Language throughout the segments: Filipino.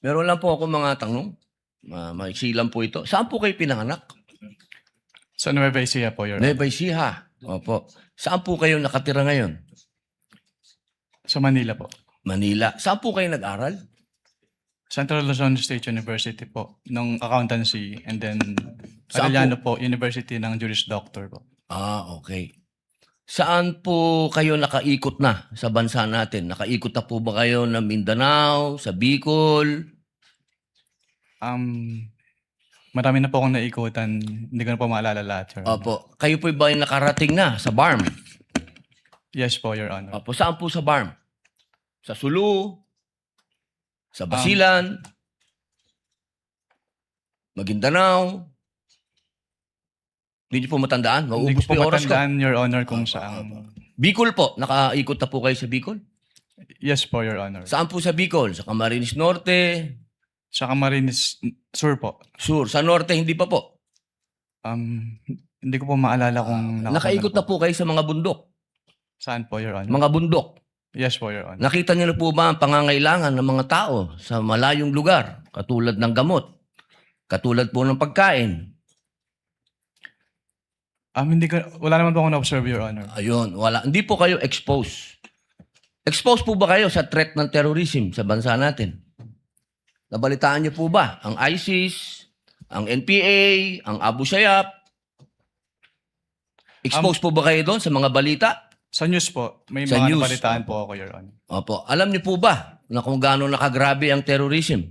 Meron lang po ako mga tanong. Maiksi lang po ito. Saan po kayo pinanganak? Sa Nueva Ecija po, Your Honor. Nueva Ecija. Opo. Saan po kayo nakatira ngayon? Sa Manila po. Manila. Saan po kayo nag-aral? Central Luzon State University po, ng accountancy, and then Saan Arellano po, University ng Juris Doctor po. Okay. Saan po kayo nakaikot na sa bansa natin? Nakaikot na po ba kayo ng Mindanao, sa Bicol? Marami na po akong naikutan, hindi ko na po maalala lahat, Your Honor. Opo. Kayo po ba yung nakarating na sa BARM? Yes po, Your Honor. Opo. Saan po sa BARM? Sa Sulu? Sa Basilan? Maguindanao? Hindi niyo po matandaan? Hindi Mauubos ko po po yung oras ko. matandaan, Your Honor, kung saan. Bicol po. Nakaikot na po kayo sa Bicol? Yes po, Your Honor. Saan po sa Bicol? Sa Camarines Norte? Sa Camarines Sur po. Sur. Sa Norte, hindi pa po. Hindi ko po maalala kung Nakaikot na po kayo sa mga bundok. Saan po, Your Honor? Mga bundok. Yes po, Your Honor. Nakita niyo na po ba ang pangangailangan ng mga tao sa malayong lugar? Katulad ng gamot. Katulad po ng pagkain. Wala naman po akong na-observe, Your Honor. Ayun, wala. Hindi po kayo exposed. Exposed po ba kayo sa threat ng terrorism sa bansa natin? Nabalitaan niyo po ba ang ISIS, ang NPA, ang Abu Sayyaf? Exposed po ba kayo doon sa mga balita? Sa news po, may Sa mga news. nabalitaan po ako, Your Honor. Opo. Alam niyo po ba na kung gaano nakagrabe ang terrorism?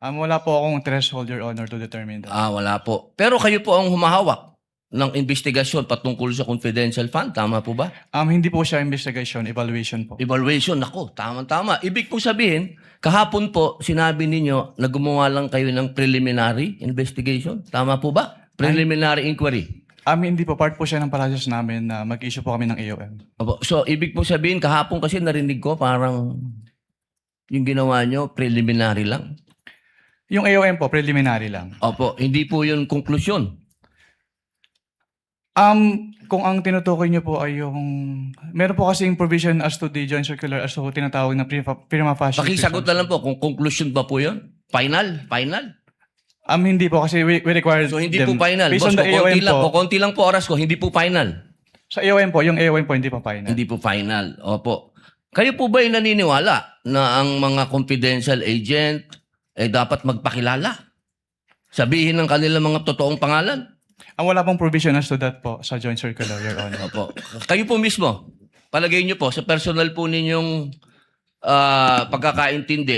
Wala po akong threshold, Your Honor, to determine that. Wala po. Pero kayo po ang humahawak ng investigasyon patungkol sa confidential fund. Tama po ba? Hindi po siya investigation, evaluation po. Evaluation. Ako, tama-tama. Ibig po sabihin, kahapon po, sinabi ninyo na gumawa lang kayo ng preliminary investigation. Tama po ba? Preliminary inquiry. Hindi po. Part po siya ng process namin na mag-issue po kami ng AOM. Opo. So, ibig po sabihin, kahapon kasi narinig ko parang yung ginawa nyo, preliminary lang. Yung AOM po, preliminary lang. Opo. Hindi po yun konklusyon. Kung ang tinutukoy niyo po ay yung... Meron po kasing provision as to the joint circular as to tinatawag na prima facie. Pakisagot na lang po kung conclusion ba po yun? Final? Hindi po kasi we require So, hindi them. po final. Based Boss, on the AOM po. konti lang po oras ko, hindi po final. Sa AOM po, yung AOM po hindi po final. Hindi po final. Opo. Kayo po ba ay naniniwala na ang mga confidential agent ay dapat magpakilala? Sabihin ng kanilang mga totoong pangalan? Wala pong provision as to that po sa joint circular, Your Honor. Opo. Kayo po mismo, palagay niyo po, sa personal po ninyong pagkakaintindi,